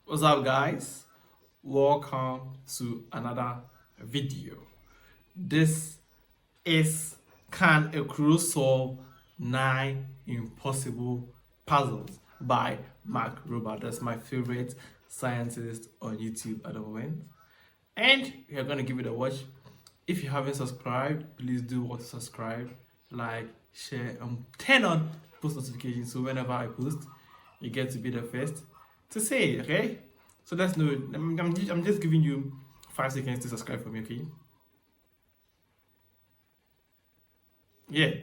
What's up, guys? Welcome to another video. This is Can a Crow Solve 9 Impossible Puzzles by Mark Robert. That's my favorite scientist on YouTube at the moment. And we are going to give it a watch. If you haven't subscribed, please do want to subscribe, like, share, and turn on post notifications so whenever I post, you get to be the first to say it, okay? So let's know. I'm just giving you 5 seconds to subscribe for me, okay? Yeah.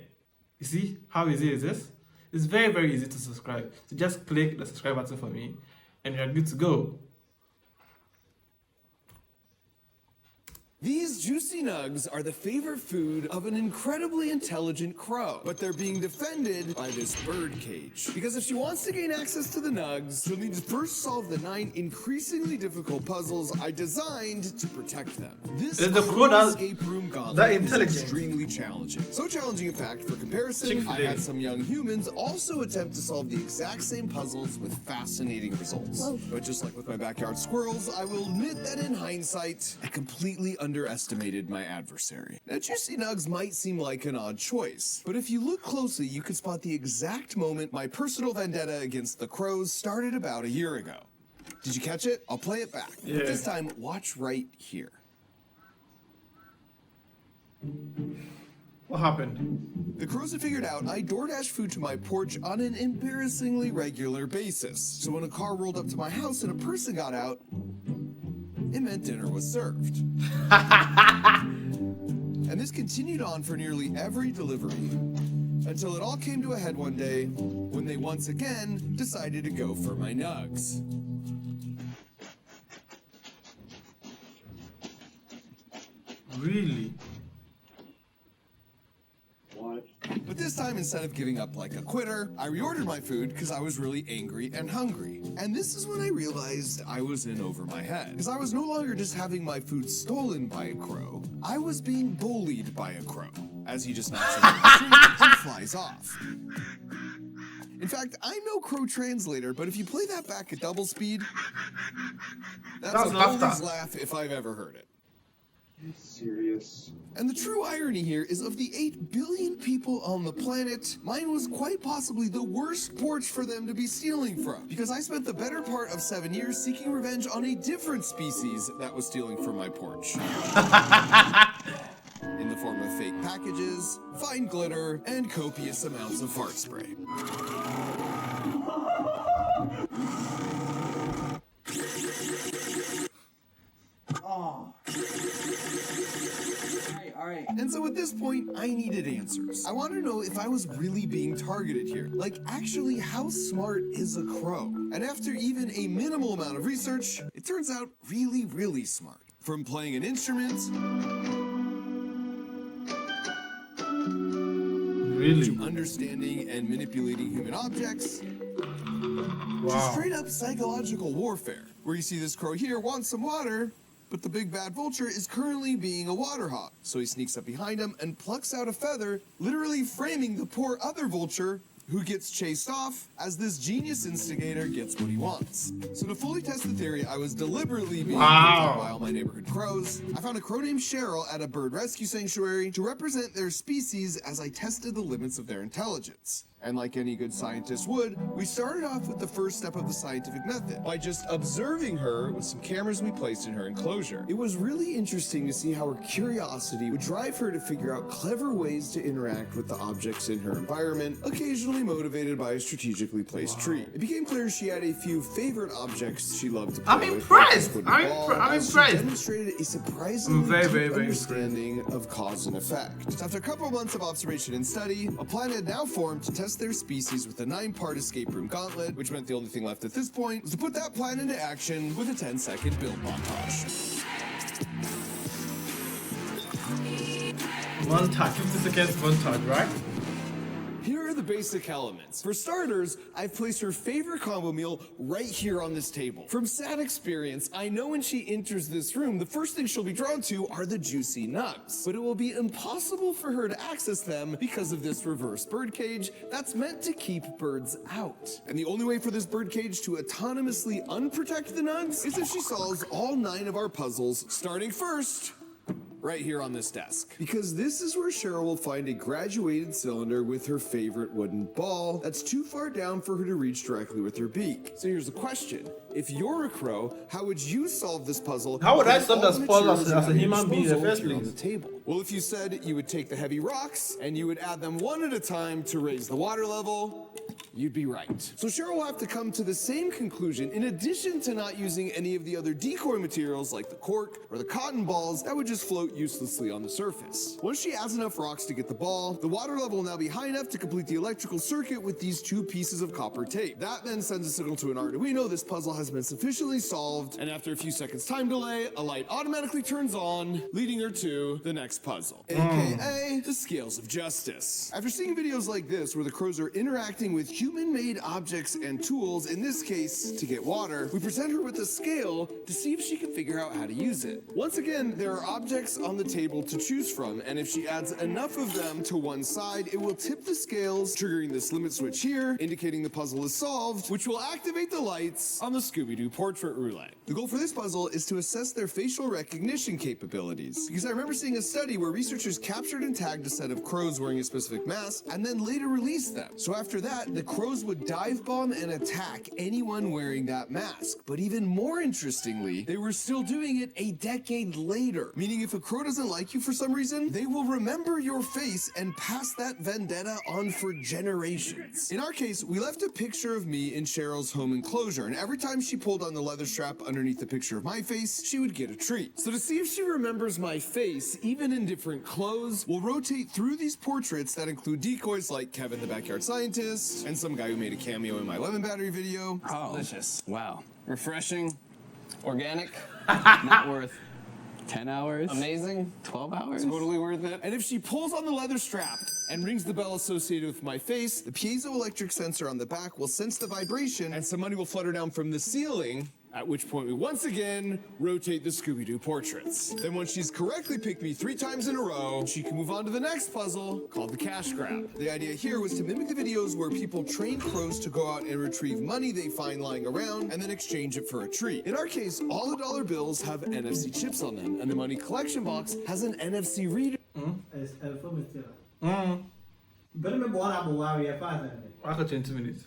You see how easy is this? It's very, very easy to subscribe. So just click the subscribe button for me and you're good to go. These juicy nugs are the favorite food of an incredibly intelligent crow, but they're being defended by this bird cage. Because if she wants to gain access to the nugs, she'll need to first solve the 9 increasingly difficult puzzles I designed to protect them. This The crow does escape room gauntlet that is intelligent. extremely challenging. So challenging, in fact, for comparison, I had some young humans also attempt to solve the exact same puzzles with fascinating results. But just like with my backyard squirrels, I will admit that in hindsight, I completely underestimated my adversary. Now, Juicy Nugs might seem like an odd choice, but if you look closely, you can spot the exact moment my personal vendetta against the crows started about a year ago. Did you catch it? I'll play it back. Yeah. But this time, watch right here. What happened? The crows had figured out I DoorDash food to my porch on an embarrassingly regular basis. So when a car rolled up to my house and a person got out, it meant dinner was served. And this continued on for nearly every delivery, until it all came to a head one day when they once again decided to go for my nugs. Really? But this time, instead of giving up like a quitter, I reordered my food because I was really angry and hungry. And this is when I realized I was in over my head. Because I was no longer just having my food stolen by a crow, I was being bullied by a crow, as he just knocks it on the tree and flies off. In fact, I'm no crow translator, but if you play that back at double speed, that's a laughter. bully's laugh if I've ever heard it. Serious. And the true irony here is of the 8 billion people on the planet, mine was quite possibly the worst porch for them to be stealing from. Because I spent the better part of 7 years seeking revenge on a different species that was stealing from my porch. In the form of fake packages, fine glitter, and copious amounts of fart spray. All right. And so at this point, I needed answers. I wanted to know if I was really being targeted here. Like, actually, how smart is a crow? And after even a minimal amount of research, it turns out really, really smart. From playing an instrument Really? to understanding and manipulating human objects to Wow. straight up psychological warfare, where you see this crow here wants some water, but the big bad vulture is currently being a water hog. So he sneaks up behind him and plucks out a feather, literally framing the poor other vulture, who gets chased off as this genius instigator gets what he wants. So to fully test the theory, I was deliberately being picked on by all my neighborhood crows. I found a crow named Cheryl at a bird rescue sanctuary to represent their species as I tested the limits of their intelligence. And like any good scientist would, we started off with the first step of the scientific method, by just observing her with some cameras we placed in her enclosure. It was really interesting to see how her curiosity would drive her to figure out clever ways to interact with the objects in her environment, occasionally motivated by a strategically placed tree. It became clear she had a few favorite objects she loved to play I'm with. impressed. Like I'm ball, I'm as she impressed. demonstrated a surprisingly very, deep very, very understanding of cause and effect. So after a couple of months of observation and study, a plan had now formed to test their species with a 9-part escape room gauntlet, which meant the only thing left at this point was to put that plan into action with a 10-second build montage. Montage, 50 seconds montage, right? Here are the basic elements. For starters, I've placed her favorite combo meal right here on this table. From sad experience, I know when she enters this room, the first thing she'll be drawn to are the juicy nugs. But it will be impossible for her to access them because of this reverse birdcage that's meant to keep birds out. And the only way for this birdcage to autonomously unprotect the nugs is if she solves all 9 of our puzzles, starting first right here on this desk. Because this is where Cheryl will find a graduated cylinder with her favorite wooden ball that's too far down for her to reach directly with her beak. So here's the question. If you're a crow, how would you solve this puzzle? How would I with solve all that the puzzle materials as you a have at your human being in the disposal first here on place? the table? Well, if you said you would take the heavy rocks and you would add them one at a time to raise the water level, you'd be right. So Cheryl will have to come to the same conclusion in addition to not using any of the other decoy materials like the cork or the cotton balls that would just float uselessly on the surface. Once she adds enough rocks to get the ball, the water level will now be high enough to complete the electrical circuit with these 2 pieces of copper tape. That then sends a signal to an Arduino this puzzle has been sufficiently solved, and after a few seconds time delay, a light automatically turns on, leading her to the next puzzle, aka the Scales of Justice. After seeing videos like this where the crows are interacting with human-made objects and tools, in this case, to get water, we present her with a scale to see if she can figure out how to use it. Once again, there are objects on the table to choose from, and if she adds enough of them to one side, it will tip the scales, triggering this limit switch here, indicating the puzzle is solved, which will activate the lights on the Scooby-Doo portrait roulette. The goal for this puzzle is to assess their facial recognition capabilities, because I remember seeing a study where researchers captured and tagged a set of crows wearing a specific mask, and then later released them. So after that, the crows would dive bomb and attack anyone wearing that mask. But even more interestingly, they were still doing it a decade later, meaning if a crow doesn't like you for some reason, they will remember your face and pass that vendetta on for generations. In our case, we left a picture of me in Cheryl's home enclosure, and every time she pulled on the leather strap underneath the picture of my face, she would get a treat. So to see if she remembers my face, even in different clothes, we'll rotate through these portraits that include decoys like Kevin the Backyard Scientist, and some guy who made a cameo in my lemon battery video. Oh, delicious. Wow. Refreshing, organic, not worth 10 hours. Amazing. 12 hours. Totally worth it. And if she pulls on the leather strap and rings the bell associated with my face, the piezoelectric sensor on the back will sense the vibration and some money will flutter down from the ceiling, at which point we once again rotate the Scooby-Doo portraits. Then once she's correctly picked me 3 times in a row, she can move on to the next puzzle called the cash grab. The idea here was to mimic the videos where people train crows to go out and retrieve money they find lying around and then exchange it for a treat. In our case, all the dollar bills have NFC chips on them, and the money collection box has an NFC reader. After 20 minutes.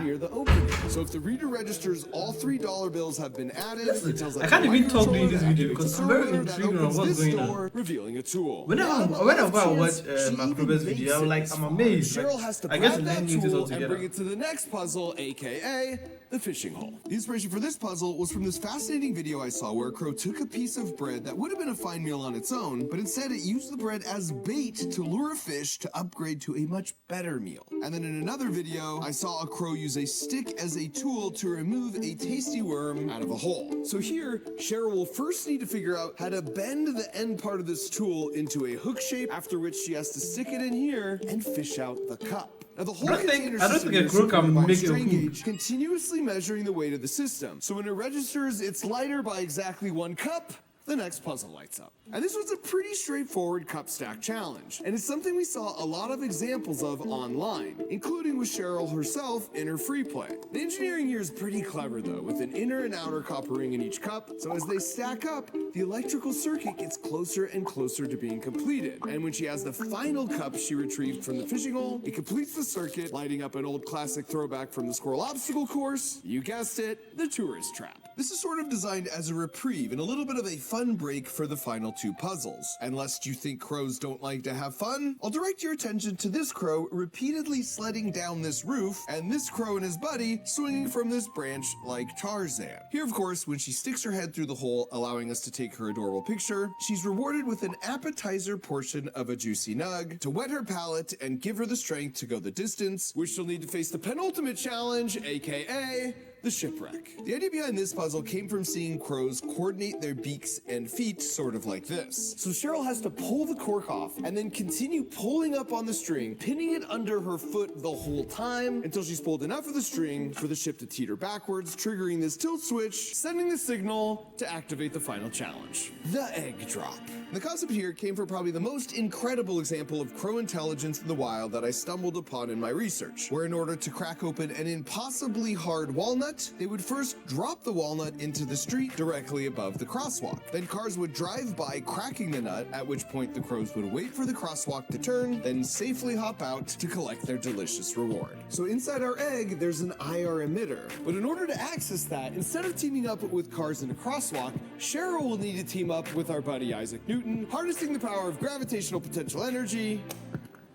Near the opening. So if the reader registers all 3 dollar bills have been added, it tells I can't even talk during this video activates because a I'm very server that intrigued on opens what's this going on. door, revealing a tool. Whenever I go and watch Macrobe's video, I'm like, I'm amazed. Cheryl Like, has to I guess grab the that name uses tool all and together. bring it to the next puzzle, aka the fishing hole. The inspiration for this puzzle was from this fascinating video I saw where a crow took a piece of bread that would have been a fine meal on its own, but instead it used the bread as bait to lure a fish to upgrade to a much better meal. And then in another video, I saw a crow use a stick as a tool to remove a tasty worm out of a hole. So here, Cheryl will first need to figure out how to bend the end part of this tool into a hook shape, after which she has to stick it in here and fish out the cup. Now the whole I don't think container a system crow is supported can by a make a strain hook. gauge continuously measuring the weight of the system. So when it registers it's lighter by exactly 1 cup, the next puzzle lights up. And this was a pretty straightforward cup stack challenge, and it's something we saw a lot of examples of online, including with Cheryl herself in her free play. The engineering here is pretty clever though, with an inner and outer copper ring in each cup, so as they stack up, the electrical circuit gets closer and closer to being completed. And when she has the final cup she retrieved from the fishing hole, it completes the circuit, lighting up an old classic throwback from the squirrel obstacle course, you guessed it, the tourist trap. This is sort of designed as a reprieve and a little bit of a fun break for the final 2 puzzles. And lest you think crows don't like to have fun, I'll direct your attention to this crow repeatedly sledding down this roof, and this crow and his buddy swinging from this branch like Tarzan. Here, of course, when she sticks her head through the hole, allowing us to take her adorable picture, she's rewarded with an appetizer portion of a juicy nug to whet her palate and give her the strength to go the distance, which she'll need to face the penultimate challenge, aka the shipwreck. The idea behind this puzzle came from seeing crows coordinate their beaks and feet sort of like this. So Cheryl has to pull the cork off and then continue pulling up on the string, pinning it under her foot the whole time until she's pulled enough of the string for the ship to teeter backwards, triggering this tilt switch, sending the signal to activate the final challenge, the egg drop. The concept here came from probably the most incredible example of crow intelligence in the wild that I stumbled upon in my research, where in order to crack open an impossibly hard walnut, they would first drop the walnut into the street directly above the crosswalk. Then cars would drive by cracking the nut, at which point the crows would wait for the crosswalk to turn, then safely hop out to collect their delicious reward. So inside our egg, there's an IR emitter. But in order to access that, instead of teaming up with cars in a crosswalk, Cheryl will need to team up with our buddy Isaac Newton, harnessing the power of gravitational potential energy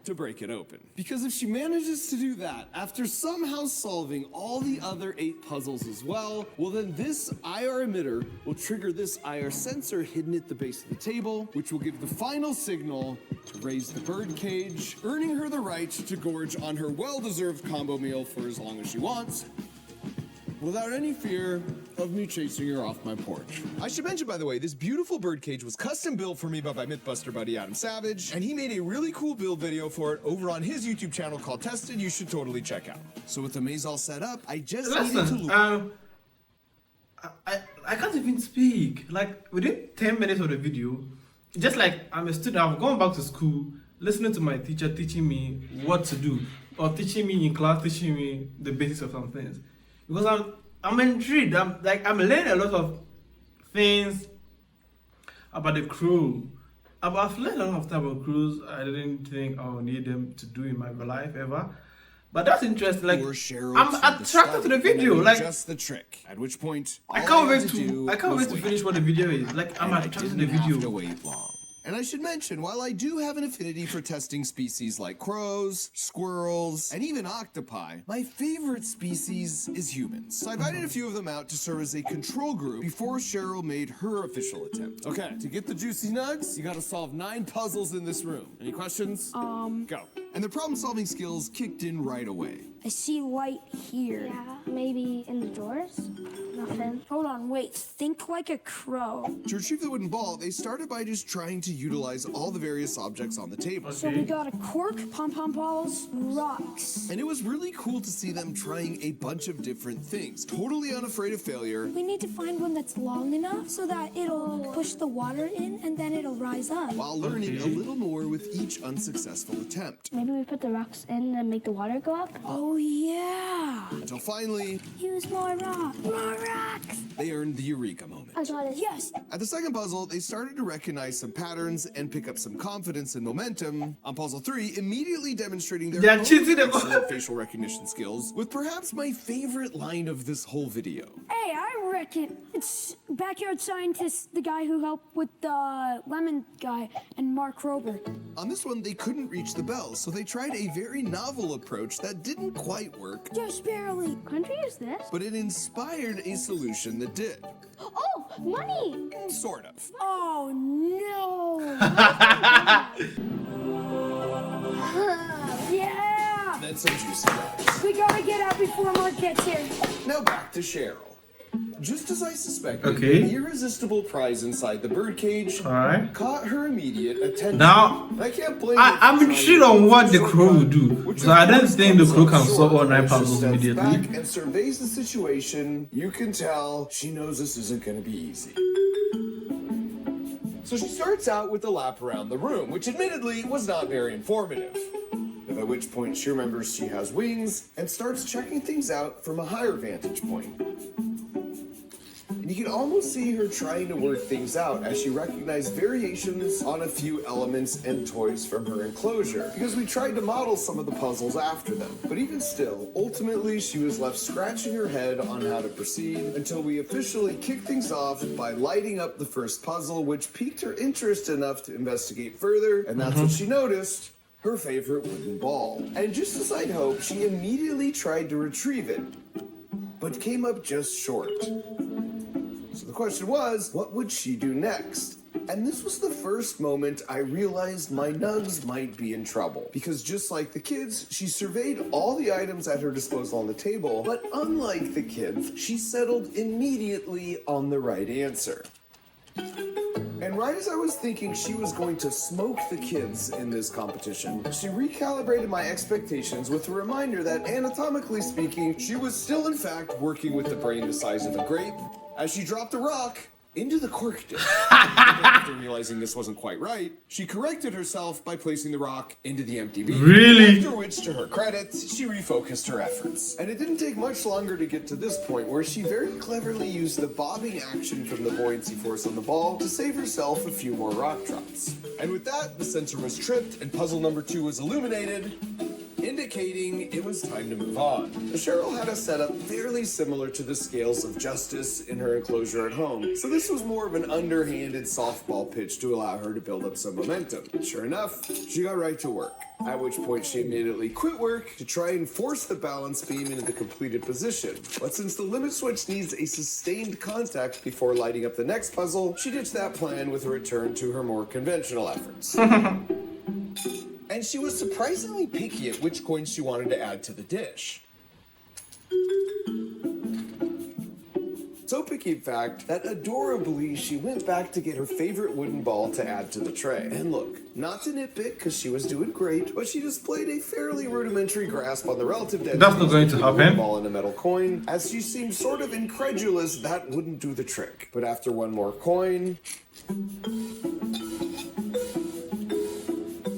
to break it open. Because if she manages to do that, after somehow solving all the other 8 puzzles as well, well then this IR emitter will trigger this IR sensor hidden at the base of the table, which will give the final signal to raise the bird cage, earning her the right to gorge on her well-deserved combo meal for as long as she wants, without any fear of me chasing her off my porch. I should mention, by the way, this beautiful birdcage was custom built for me by my Mythbuster buddy Adam Savage, and he made a really cool build video for it over on his YouTube channel called Tested. You should totally check out. So with the maze all set up, I just needed to loop. I can't even speak. Like within 10 minutes of the video, just like I'm a student, I've gone back to school, listening to my teacher teaching me what to do, or teaching me in class, teaching me the basics of some things. Because I'm intrigued. I'm learning a lot of things about the crew. I've learned a lot of stuff about crews I didn't think I would need them to do in my life ever. But that's interesting. Like I'm attracted to the video. Like just the trick. At which point I can't wait to finish what the video is. Like I'm attracted to the video. To wait long. And I should mention, while I do have an affinity for testing species like crows, squirrels, and even octopi, my favorite species is humans. So I invited a few of them out to serve as a control group before Cheryl made her official attempt. Okay, to get the juicy nugs, you gotta solve 9 puzzles in this room. Any questions? Go. And the problem-solving skills kicked in right away. I see light here. Yeah, maybe in the drawers? Nothing. Hold on, wait. Think like a crow. To retrieve the wooden ball, they started by just trying to utilize all the various objects on the table. So we got a cork, pom-pom balls, rocks. And it was really cool to see them trying a bunch of different things, totally unafraid of failure. We need to find one that's long enough so that it'll push the water in and then it'll rise up. While learning a little more with each unsuccessful attempt. Maybe we put the rocks in and make the water go up? Oh, yeah. Until finally, Use more rocks. More rocks. they earned the eureka moment. I got it. Yes. At the second puzzle, they started to recognize some patterns and pick up some confidence and momentum. On puzzle 3, immediately demonstrating their They're own cheating. excellent facial recognition skills with perhaps my favorite line of this whole video. Hey, I reckon it's Backyard Scientist, the guy who helped with the lemon guy, and Mark Rober. On this one, they couldn't reach the bell, so they tried a very novel approach that didn't quite work, Just barely. Country is this? but it inspired a solution that did. Oh, money! Sort of. Oh, no. Yeah. Then some juicy nugs. We gotta get out before Mark gets here. Now back to Cheryl. Just as I suspected, Okay. the irresistible prize inside the birdcage Alright. caught her immediate attention. Now, I can't blame her for I'm trying intrigued to on what the shortcut, crow will do. which So of I don't course think the comes crow up can short solve all when 9 she puzzles steps immediately. back and surveys the situation. You can tell she knows this isn't going to be easy. So she starts out with a lap around the room, which admittedly was not very informative. At which point she remembers she has wings and starts checking things out from a higher vantage point. And you can almost see her trying to work things out as she recognized variations on a few elements and toys from her enclosure, because we tried to model some of the puzzles after them. But even still, ultimately she was left scratching her head on how to proceed until we officially kicked things off by lighting up the first puzzle, which piqued her interest enough to investigate further, and that's what she noticed. Her favorite wooden ball. And just as I'd hoped, she immediately tried to retrieve it, but came up just short. So the question was, what would she do next? And this was the first moment I realized my nugs might be in trouble. Because just like the kids, she surveyed all the items at her disposal on the table, but unlike the kids, she settled immediately on the right answer. And right as I was thinking she was going to smoke the kids in this competition, she recalibrated my expectations with a reminder that anatomically speaking, she was still in fact working with the brain the size of a grape as she dropped a rock into the cork dish. After realizing this wasn't quite right, she corrected herself by placing the rock into the empty beaker. Really? After which, to her credit, she refocused her efforts. And it didn't take much longer to get to this point where she very cleverly used the bobbing action from the buoyancy force on the ball to save herself a few more rock drops. And with that, the sensor was tripped and puzzle number 2 was illuminated, indicating it was time to move on. Cheryl had a setup fairly similar to the scales of justice in her enclosure at home, so this was more of an underhanded softball pitch to allow her to build up some momentum. Sure enough, she got right to work, at which point she immediately quit work to try and force the balance beam into the completed position. But since the limit switch needs a sustained contact before lighting up the next puzzle, she ditched that plan with a return to her more conventional efforts. And she was surprisingly picky at which coins she wanted to add to the dish. So picky, in fact, that adorably she went back to get her favorite wooden ball to add to the tray. And look, not to nitpick because she was doing great, but she displayed a fairly rudimentary grasp on the relative density. That's not going to of a wooden happen. ball and a metal coin, as she seemed sort of incredulous that wouldn't do the trick. But after one more coin,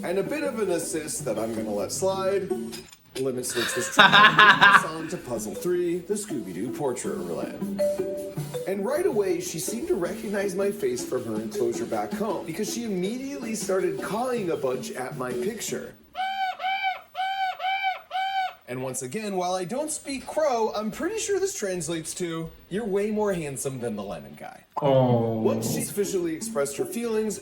and a bit of an assist that I'm gonna let slide, limit switch was tried on to puzzle 3, the Scooby-Doo portrait roulette. And right away, she seemed to recognize my face from her enclosure back home because she immediately started cawing a bunch at my picture. And once again, while I don't speak crow, I'm pretty sure this translates to, "You're way more handsome than the lemon guy." Oh. Once she sufficiently expressed her feelings,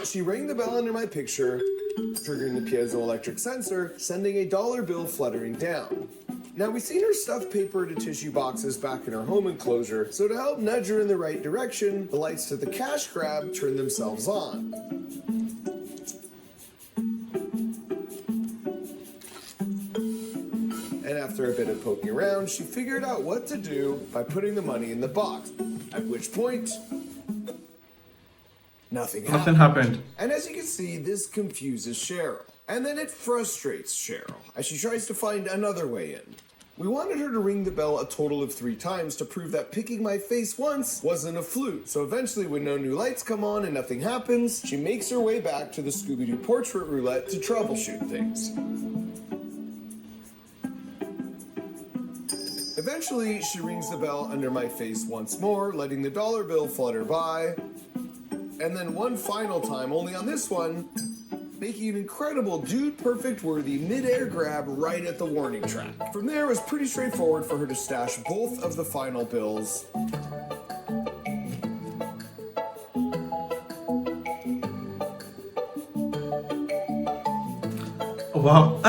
she rang the bell under my picture, triggering the piezoelectric sensor, sending a dollar bill fluttering down. Now, we've seen her stuff paper into tissue boxes back in her home enclosure, so to help nudge her in the right direction, the lights to the cash grab turn themselves on. And after a bit of poking around, she figured out what to do by putting the money in the box, at which point, nothing happened. And as you can see, this confuses Cheryl. And then it frustrates Cheryl as she tries to find another way in. We wanted her to ring the bell a total of 3 times to prove that picking my face once wasn't a fluke. So eventually, when no new lights come on and nothing happens, she makes her way back to the Scooby-Doo portrait roulette to troubleshoot things. Eventually, she rings the bell under my face once more, letting the dollar bill flutter by. And then one final time, only on this one, making an incredible Dude Perfect worthy mid-air grab right at the warning track. From there, it was pretty straightforward for her to stash both of the final bills. Wow.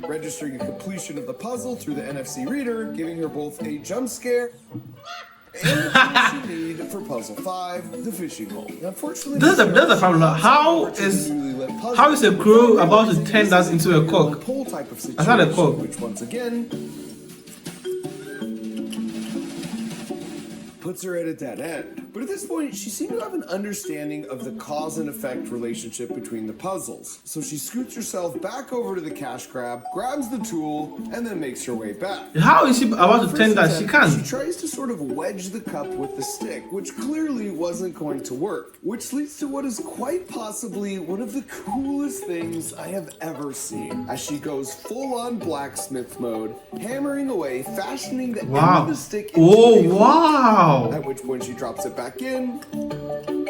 Registering a completion of the puzzle through the NFC reader, giving her both a jump scare and the tools she need for puzzle 5, the fishing hole. Unfortunately, This is a problem. How is a crow about to turn that into a cock? That's not a cock. Which once again puts her at a dead end. But at this point, she seemed to have an understanding of the cause and effect relationship between the puzzles. So she scoots herself back over to the cash grab, grabs the tool, and then makes her way back. How is she about to turn that? She She can't. tries to sort of wedge the cup with the stick, which clearly wasn't going to work, which leads to what is quite possibly one of the coolest things I have ever seen, as she goes full-on blacksmith mode, hammering away, fashioning the end of the stick into a hook, Wow. at which point she drops it back in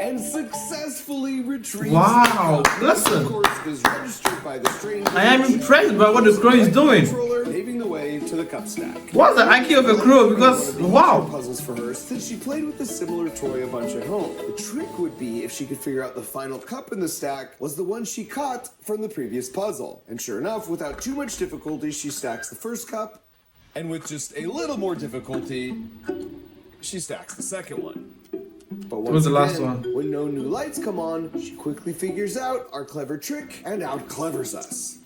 and successfully retrieves Wow. the cup, which, Listen. of course, is registered by the stranger. I am impressed by what the crow is doing. Controller, paving the way to the cup stack. What's the IQ of a crow? Because, wow. Puzzles for her since she played with a similar toy a bunch at home. The trick would be if she could figure out the final cup in the stack was the one she caught from the previous puzzle. And sure enough, without too much difficulty, she stacks the first cup, and with just a little more difficulty, she stacks the second one. But What was once the last again, one? when no new lights come on, she quickly figures out our clever trick and out-clevers us.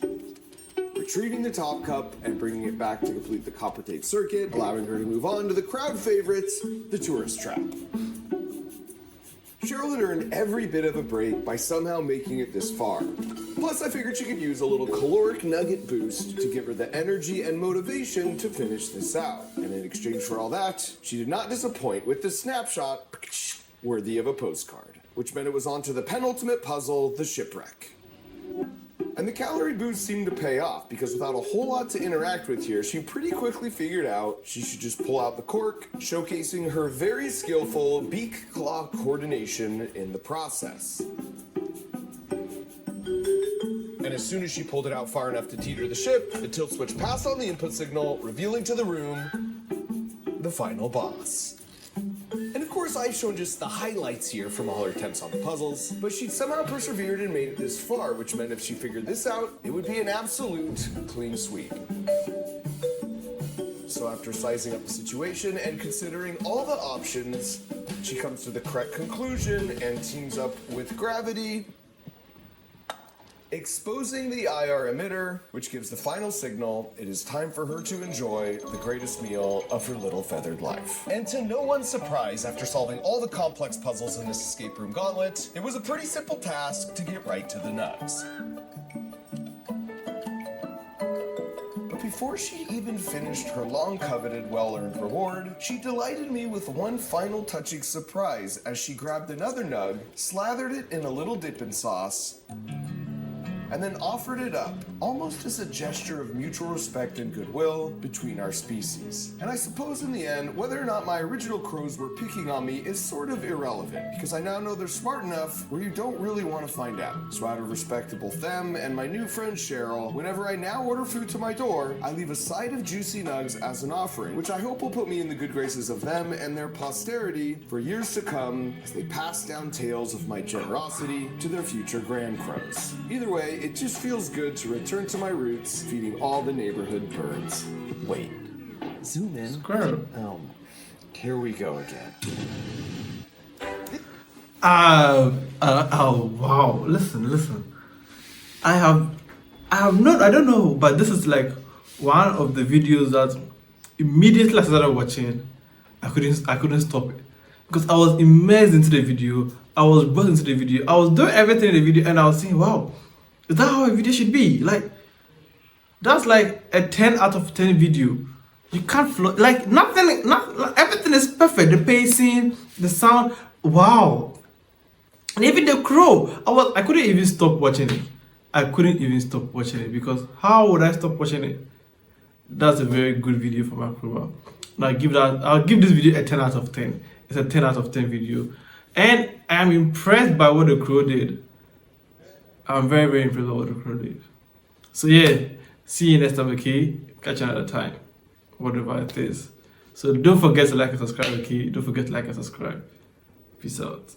Retrieving the top cup and bringing it back to complete the copper tape circuit, allowing her to move on to the crowd favorites, the tourist trap. Cheryl had earned every bit of a break by somehow making it this far. Plus, I figured she could use a little caloric nugget boost to give her the energy and motivation to finish this out. And in exchange for all that, she did not disappoint with the snapshot worthy of a postcard, which meant it was on to the penultimate puzzle, the shipwreck. And the calorie boost seemed to pay off, because without a whole lot to interact with here, she pretty quickly figured out she should just pull out the cork, showcasing her very skillful beak-claw coordination in the process. And as soon as she pulled it out far enough to teeter the ship, the tilt switch passed on the input signal, revealing to the room the final boss. And of course, I've shown just the highlights here from all her attempts on the puzzles, but she'd somehow persevered and made it this far, which meant if she figured this out, it would be an absolute clean sweep. So after sizing up the situation and considering all the options, she comes to the correct conclusion and teams up with Gravity, exposing the IR emitter, which gives the final signal it is time for her to enjoy the greatest meal of her little feathered life. And to no one's surprise, after solving all the complex puzzles in this escape room gauntlet, it was a pretty simple task to get right to the nugs. But before she even finished her long-coveted, well-earned reward, she delighted me with one final touching surprise as she grabbed another nug, slathered it in a little dipping sauce, and then offered it up, almost as a gesture of mutual respect and goodwill between our species. And I suppose in the end, whether or not my original crows were picking on me is sort of irrelevant, because I now know they're smart enough where you don't really want to find out. So out of respect to both them and my new friend Cheryl, whenever I now order food to my door, I leave a side of juicy nugs as an offering, which I hope will put me in the good graces of them and their posterity for years to come as they pass down tales of my generosity to their future grand crows. Either way, it just feels good to return to my roots, feeding all the neighborhood birds. Wait, zoom in. Squirrel. Here we go again. Oh wow! Listen. I don't know, but this is like one of the videos that immediately I started watching, I couldn't stop it because I was immersed into the video. I was brought into the video. I was doing everything in the video, and I was saying, "Wow, is that how a video should be?" Like, that's like a 10 out of 10 video. You can't float, like nothing, everything is perfect. The pacing, the sound, wow. And even the crow, I couldn't even stop watching it. Because how would I stop watching it? That's a very good video for my crow. Now I'll give this video a 10 out of 10. It's a 10 out of 10 video. And I'm impressed by what the crow did. I'm very, very impressed by what the crow did. So yeah, see you next time, okay? Catch you another time, whatever it is. So don't forget to like and subscribe, okay? Don't forget to like and subscribe. Peace out.